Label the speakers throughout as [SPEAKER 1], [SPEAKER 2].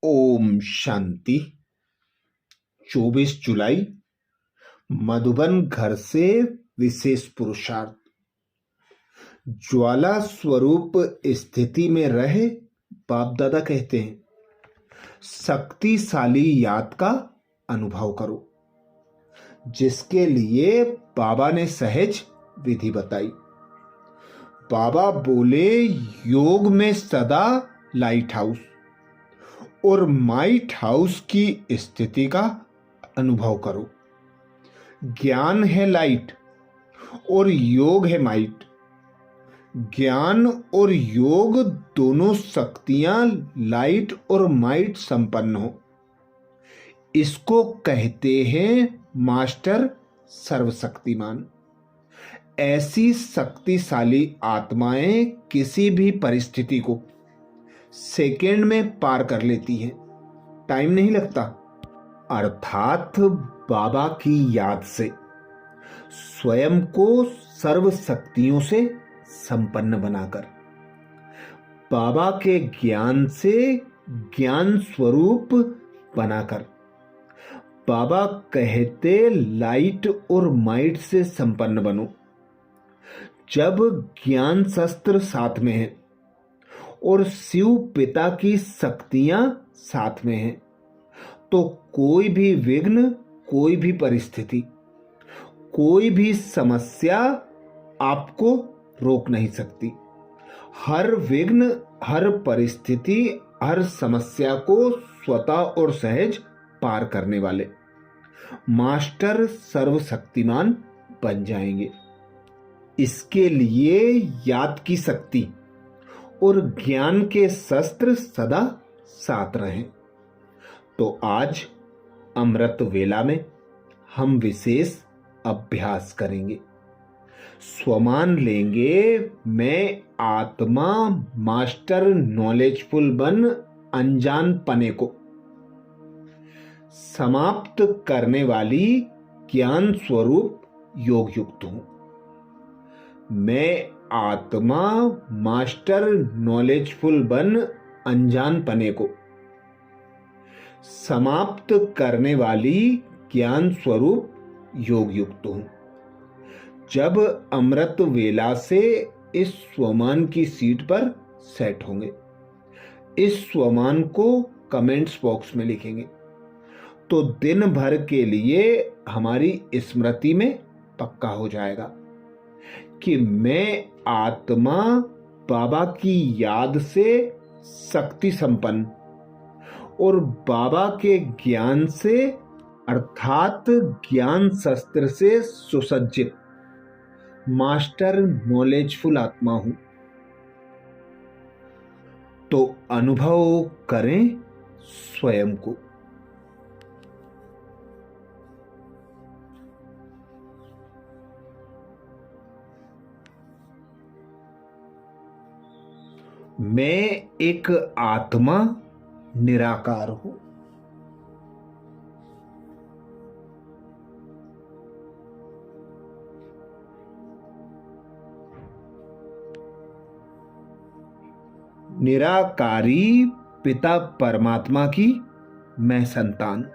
[SPEAKER 1] ओम शांति। 24 जुलाई, मधुबन घर से विशेष पुरुषार्थ। ज्वाला स्वरूप स्थिति में रहे बाप दादा कहते हैं, शक्तिशाली याद का अनुभव करो, जिसके लिए बाबा ने सहज विधि बताई। बाबा बोले, योग में सदा लाइट हाउस और माइट हाउस की स्थिति का अनुभव करो। ज्ञान है लाइट और योग है माइट। ज्ञान और योग दोनों शक्तियां लाइट और माइट संपन्न हो, इसको कहते हैं मास्टर सर्वशक्तिमान। ऐसी शक्तिशाली आत्माएं किसी भी परिस्थिति को सेकेंड में पार कर लेती हैं, टाइम नहीं लगता। अर्थात बाबा की याद से स्वयं को सर्व शक्तियों से संपन्न बनाकर, बाबा के ज्ञान से ज्ञान स्वरूप बनाकर, बाबा कहते लाइट और माइट से संपन्न बनो। जब ज्ञान शस्त्र साथ में है और शिव पिता की शक्तियां साथ में हैं, तो कोई भी विघ्न, कोई भी परिस्थिति, कोई भी समस्या आपको रोक नहीं सकती। हर विघ्न, हर परिस्थिति, हर समस्या को स्वतः और सहज पार करने वाले मास्टर सर्वशक्तिमान बन जाएंगे। इसके लिए याद की शक्ति और ज्ञान के शस्त्र सदा साथ रहें। तो आज अमृत वेला में हम विशेष अभ्यास करेंगे। स्वमान लेंगे, मैं आत्मा मास्टर नॉलेजफुल बन अनजान पने को समाप्त करने वाली ज्ञान स्वरूप योग युक्त हूं। मैं आत्मा मास्टर नॉलेजफुल बन अनजान पने को समाप्त करने वाली ज्ञान स्वरूप योग युक्त हूं। जब अमृत वेला से इस स्वमान की सीट पर सेट होंगे, इस स्वमान को कमेंट्स बॉक्स में लिखेंगे, तो दिन भर के लिए हमारी स्मृति में पक्का हो जाएगा कि मैं आत्मा बाबा की याद से शक्ति संपन्न और बाबा के ज्ञान से अर्थात ज्ञान शस्त्र से सुसज्जित मास्टर नॉलेजफुल आत्मा हूं। तो अनुभव करें स्वयं को। मैं एक आत्मा निराकार हूं। निराकारी पिता परमात्मा की मैं संतान।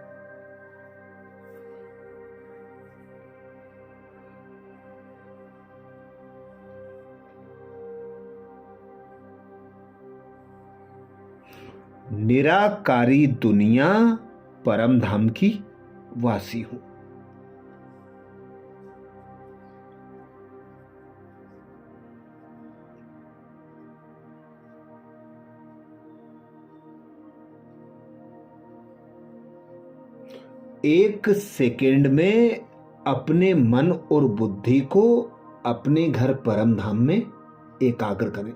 [SPEAKER 1] निराकारी दुनिया परम धाम की वासी हूं। एक सेकेंड में अपने मन और बुद्धि को अपने घर परम धाम में एकाग्र करें।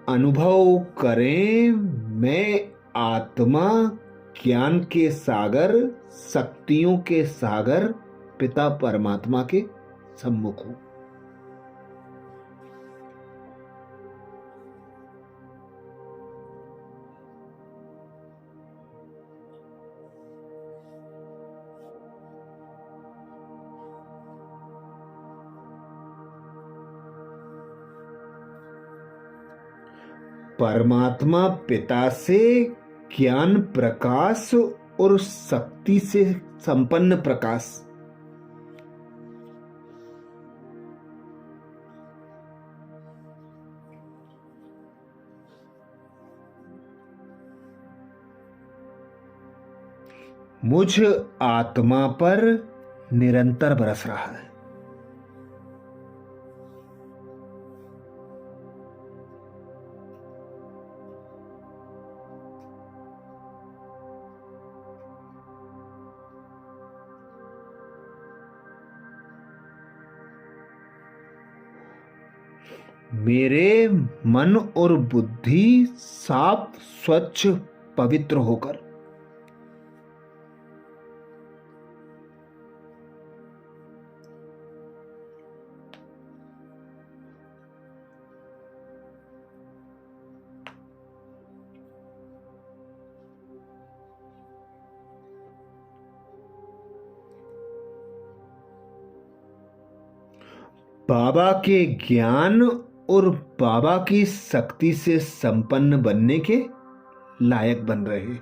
[SPEAKER 1] अनुभव करें, मैं आत्मा ज्ञान के सागर, शक्तियों के सागर पिता परमात्मा के सम्मुख हूं। परमात्मा पिता से ज्ञान प्रकाश और शक्ति से संपन्न प्रकाश। मुझ आत्मा पर निरंतर बरस रहा है। मेरे मन और बुद्धि साफ, स्वच्छ, पवित्र होकर बाबा के ज्ञान और बाबा की शक्ति से संपन्न बनने के लायक बन रहे हैं।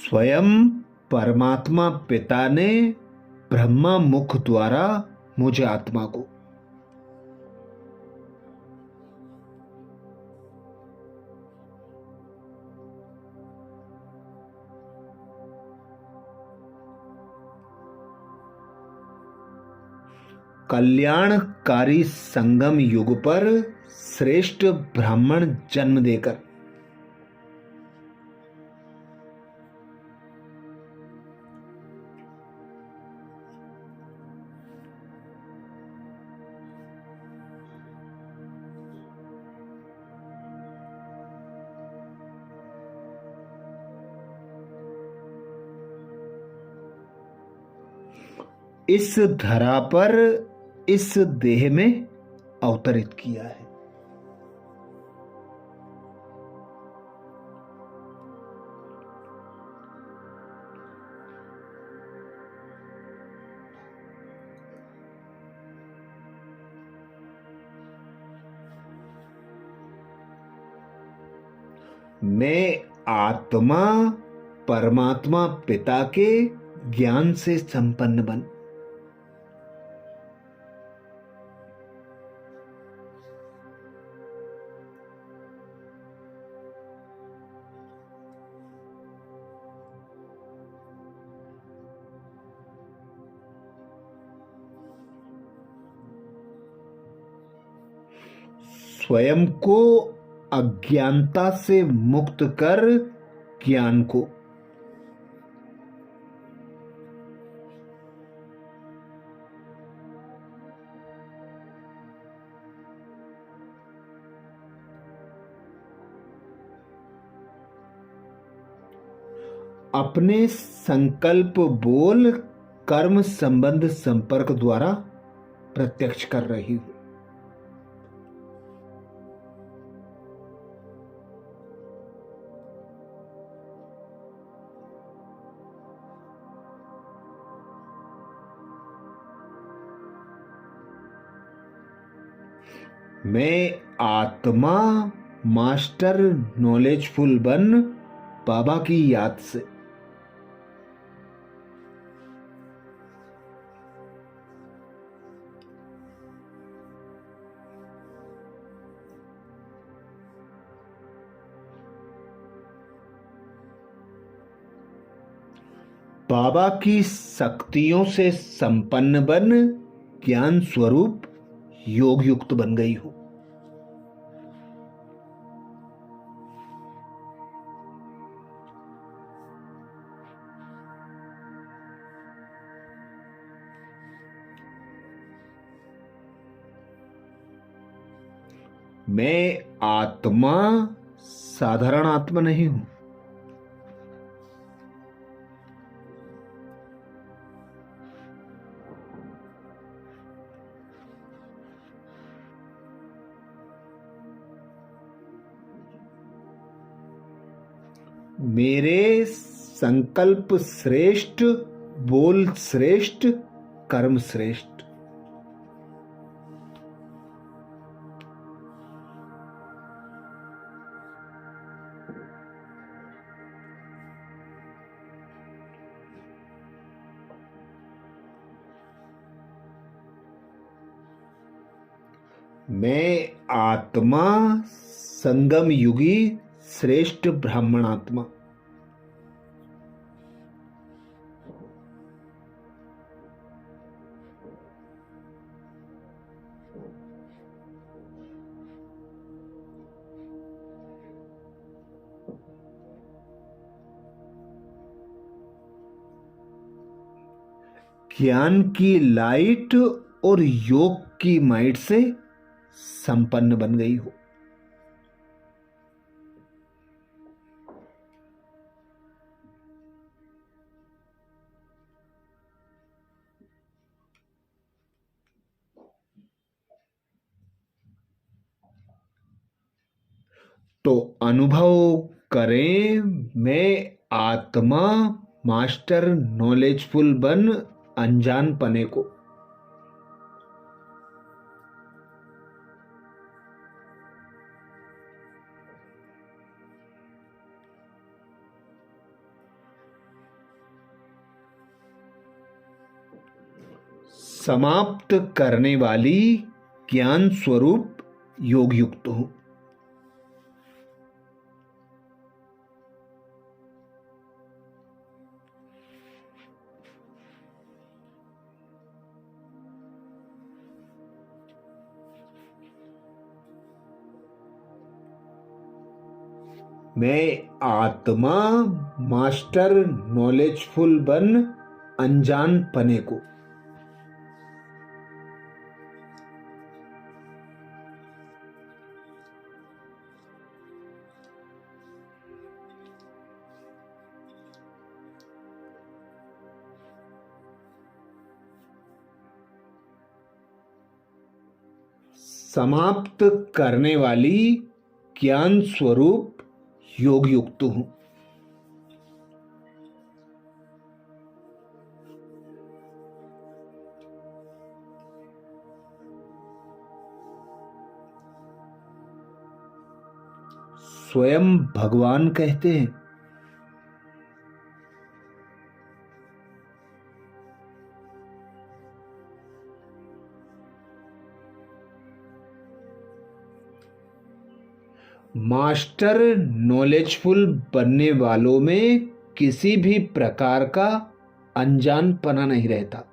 [SPEAKER 1] स्वयं परमात्मा पिता ने ब्रह्मा मुख द्वारा मुझे आत्मा को कल्याणकारी संगम युग पर श्रेष्ठ ब्राह्मण जन्म देकर इस धरा पर इस देह में अवतरित किया है। मैं आत्मा परमात्मा पिता के ज्ञान से संपन्न बन स्वयं को अज्ञानता से मुक्त कर ज्ञान को अपने संकल्प बोल कर्म संबंध संपर्क द्वारा प्रत्यक्ष कर रही हूं। मैं आत्मा मास्टर नॉलेजफुल बन बाबा की याद से बाबा की शक्तियों से संपन्न बन ज्ञान स्वरूप योग युक्त बन गई हूं। मैं आत्मा साधारण आत्मा नहीं हूं। मेरे संकल्प श्रेष्ठ, बोल श्रेष्ठ, कर्म श्रेष्ठ। मैं आत्मा, संगम युगी, श्रेष्ठ ब्राह्मणात्मा। ज्ञान की लाइट और योग की माइट से संपन्न बन गई हो। तो अनुभव करें, मैं आत्मा, मास्टर नॉलेजफुल बन अनजान पने को। समाप्त करने वाली ज्ञान स्वरूप योग युक्त हूं। मैं आत्मा, मास्टर नॉलेजफुल बन अनजान पने को। समाप्त करने वाली ज्ञान स्वरूप योग युक्त हूं। स्वयं भगवान कहते हैं, मास्टर नॉलेजफुल बनने वालों में किसी भी प्रकार का अनजानपना नहीं रहता।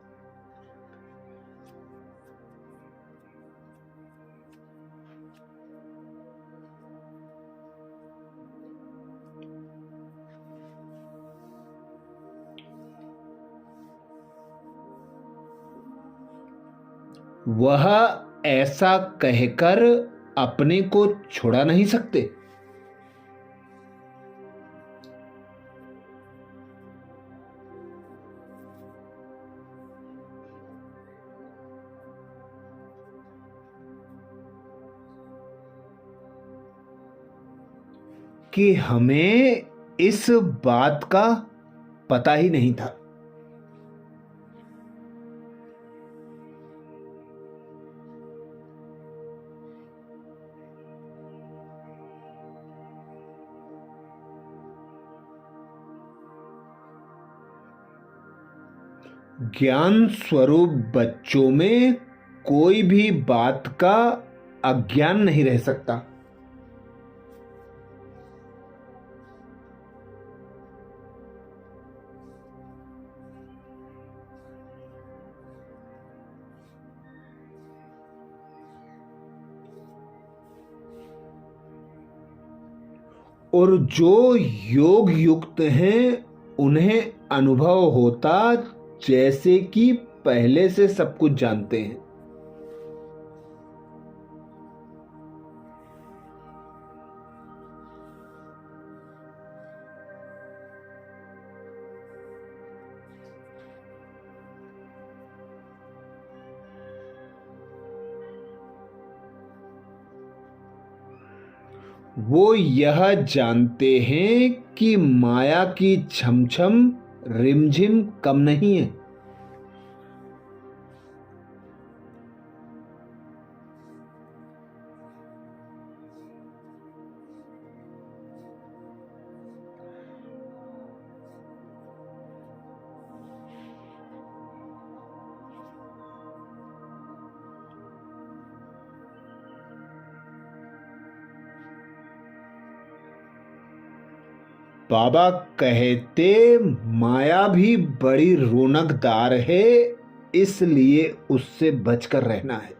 [SPEAKER 1] वह ऐसा कहकर अपने को छुड़ा नहीं सकते। कि हमें इस बात का पता ही नहीं था। ज्ञान स्वरूप बच्चों में कोई भी बात का अज्ञान नहीं रह सकता। और जो योग युक्त हैं उन्हें अनुभव होता जैसे कि पहले से सब कुछ जानते हैं। वो यह जानते हैं कि माया की छमछम रिमझिम कम नहीं है। बाबा कहते माया भी बड़ी रौनकदार है, इसलिए उससे बचकर रहना है।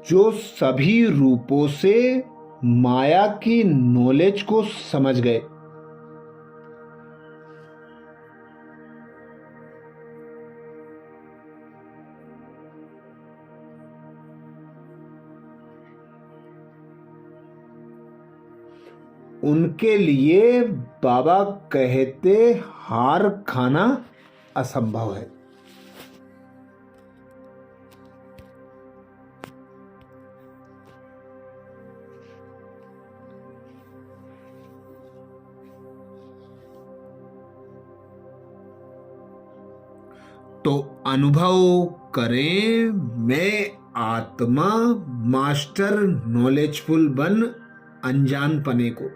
[SPEAKER 1] जो सभी रूपों से माया की नॉलेज को समझ गए, उनके लिए बाबा कहते हार खाना असंभव है। तो अनुभव करें, मैं आत्मा मास्टर नॉलेजफुल बन अनजान पने को।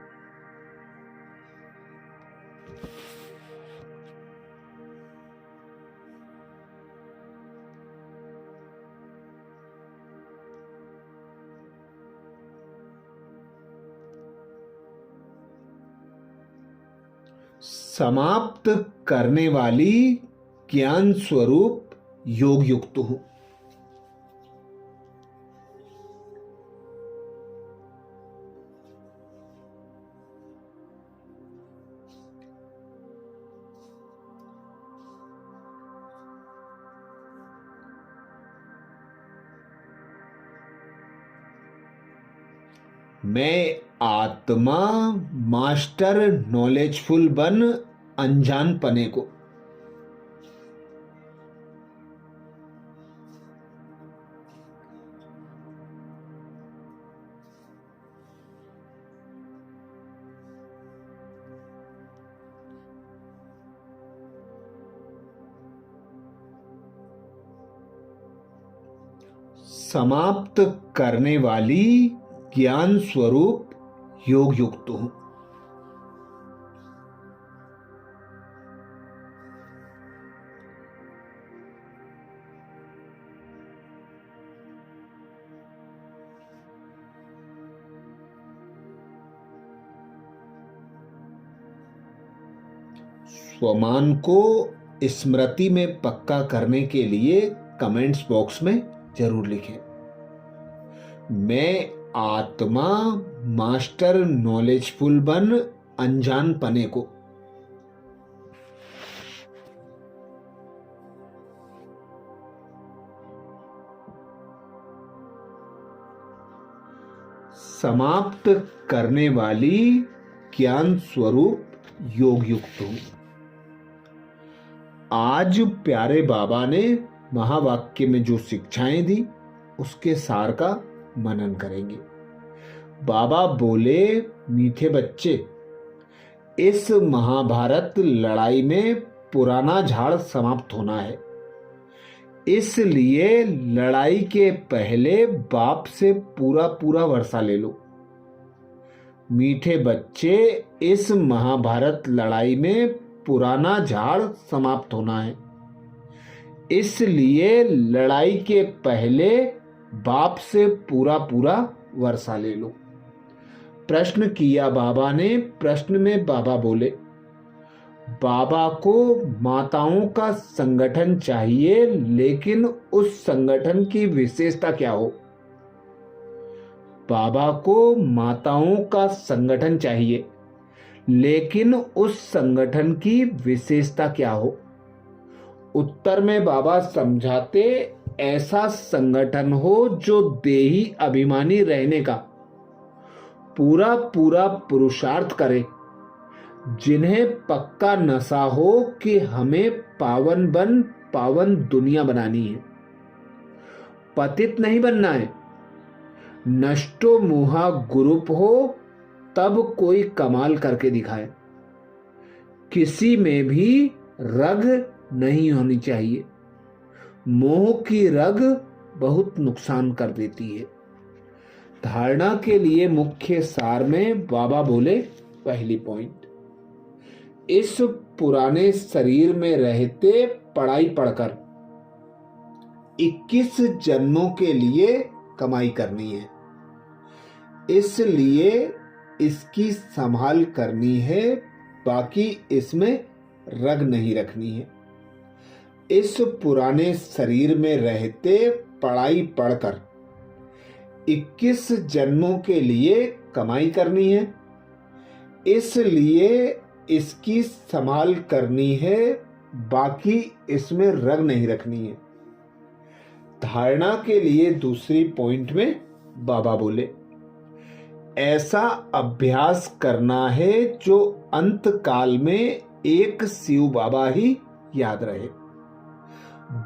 [SPEAKER 1] समाप्त करने वाली ज्ञान स्वरूप योग युक्त हूं। मैं आत्मा मास्टर नॉलेजफुल बन अनजान पने को। समाप्त करने वाली ज्ञान स्वरूप योग युक्त हूं। स्वमान को स्मृति में पक्का करने के लिए कमेंट्स बॉक्स में जरूर लिखें। मैं आत्मा मास्टर नॉलेजफुल बन अनजान पने को। समाप्त करने वाली ज्ञान स्वरूप योग युक्त हूं। आज प्यारे बाबा ने महावाक्य में जो शिक्षाएं दी उसके सार का मनन करेंगे। बाबा बोले, मीठे बच्चे, इस महाभारत लड़ाई में पुराना झाड़ समाप्त होना है, इसलिए लड़ाई के पहले बाप से पूरा पूरा वर्षा ले लो। मीठे बच्चे, इस महाभारत लड़ाई में पुराना झाड़ समाप्त होना है, इसलिए लड़ाई के पहले बाप से पूरा पूरा वर्षा ले लो। प्रश्न किया बाबा ने। प्रश्न में बाबा बोले, बाबा को माताओं का संगठन चाहिए, लेकिन उस संगठन की विशेषता क्या हो? बाबा को माताओं का संगठन चाहिए, लेकिन उस संगठन की विशेषता क्या हो? उत्तर में बाबा समझाते, ऐसा संगठन हो जो देही अभिमानी रहने का पूरा पूरा पुरुषार्थ करे, जिन्हें पक्का नशा हो कि हमें पावन दुनिया बनानी है, पतित नहीं बनना है। नष्टो मुहा गुरूप हो तब कोई कमाल करके दिखाए। किसी में भी रग नहीं होनी चाहिए। मोह की रग बहुत नुकसान कर देती है। धारणा के लिए मुख्य सार में बाबा बोले, पहली पॉइंट, इस पुराने शरीर में रहते पढ़ाई पढ़कर 21 जन्मों के लिए कमाई करनी है, इसलिए इसकी संभाल करनी है, बाकी इसमें रग नहीं रखनी है। इस पुराने शरीर में रहते पढ़ाई पढ़कर 21 जन्मों के लिए कमाई करनी है, इसलिए इसकी संभाल करनी है, बाकी इसमें रग नहीं रखनी है। धारणा के लिए दूसरी पॉइंट में बाबा बोले, ऐसा अभ्यास करना है जो अंत काल में एक शिव बाबा ही याद रहे,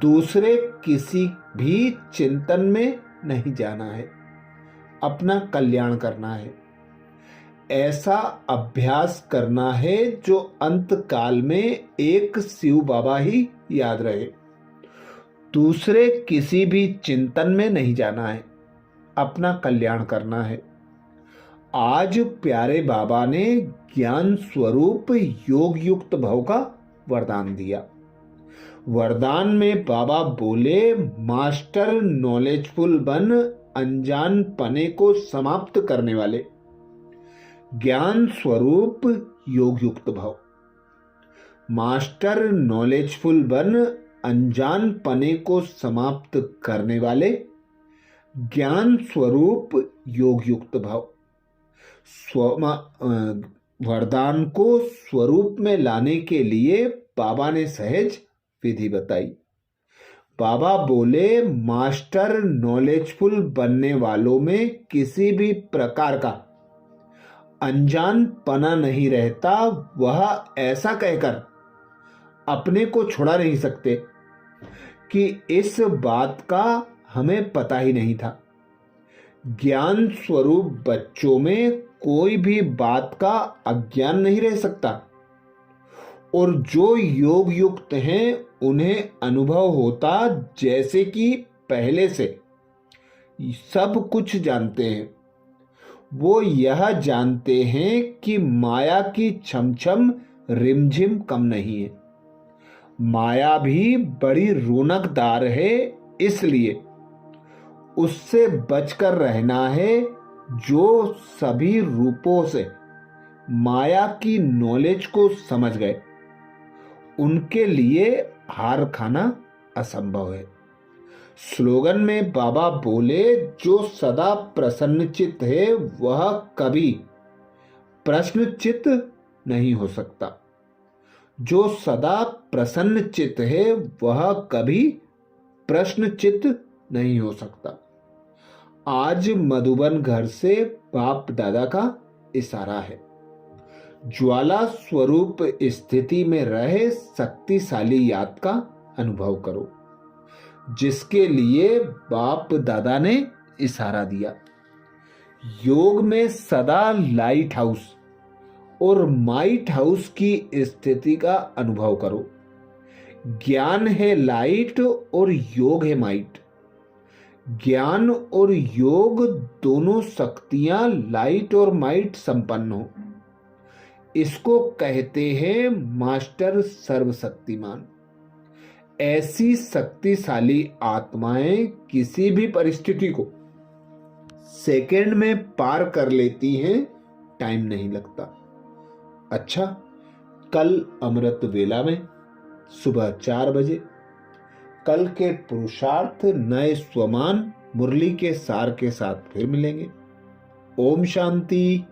[SPEAKER 1] दूसरे किसी भी चिंतन में नहीं जाना है, अपना कल्याण करना है। ऐसा अभ्यास करना है जो अंत काल में एक शिव बाबा ही याद रहे, दूसरे किसी भी चिंतन में नहीं जाना है, अपना कल्याण करना है। आज प्यारे बाबा ने ज्ञान स्वरूप योग युक्त भव का वरदान दिया। वरदान में बाबा बोले, मास्टर नॉलेजफुल बन अनजान पने को समाप्त करने वाले, ज्ञान स्वरूप योग युक्त भव। मास्टर नॉलेजफुल बन अनजान पने को समाप्त करने वाले, ज्ञान स्वरूप योग युक्त भव। वरदान को स्वरूप में लाने के लिए बाबा ने सहज विधि बताई। बाबा बोले, मास्टर नॉलेजफुल बनने वालों में किसी भी प्रकार का अनजान पना नहीं रहता। वह ऐसा कहकर अपने को छुड़ा नहीं सकते कि इस बात का हमें पता ही नहीं था। ज्ञान स्वरूप बच्चों में कोई भी बात का अज्ञान नहीं रह सकता, और जो योग युक्त हैं उन्हें अनुभव होता जैसे कि पहले से सब कुछ जानते हैं। वो यह जानते हैं कि माया की छमछम रिमझिम कम नहीं है, माया भी बड़ी रौनकदार है, इसलिए उससे बचकर रहना है। जो सभी रूपों से माया की नॉलेज को समझ गए, उनके लिए हार खाना असंभव है। स्लोगन में बाबा बोले, जो सदा प्रसन्नचित्त है वह कभी प्रश्नचित्त नहीं हो सकता। जो सदा प्रसन्नचित्त है वह कभी प्रश्नचित्त नहीं हो सकता। आज मधुबन घर से बाप दादा का इशारा है। ज्वाला स्वरूप स्थिति में रहे शक्तिशाली याद का अनुभव करो, जिसके लिए बाप दादा ने इशारा दिया। योग में सदा लाइट हाउस और माइट हाउस की स्थिति का अनुभव करो। ज्ञान है लाइट और योग है माइट। ज्ञान और योग दोनों शक्तियां लाइट और माइट संपन्न हो, इसको कहते हैं मास्टर सर्वशक्तिमान। ऐसी शक्तिशाली आत्माएं किसी भी परिस्थिति को सेकंड में पार कर लेती हैं, टाइम नहीं लगता। अच्छा, कल अमृत वेला में सुबह 4 बजे कल के पुरुषार्थ नए स्वमान मुरली के सार के साथ फिर मिलेंगे। ओम शांति।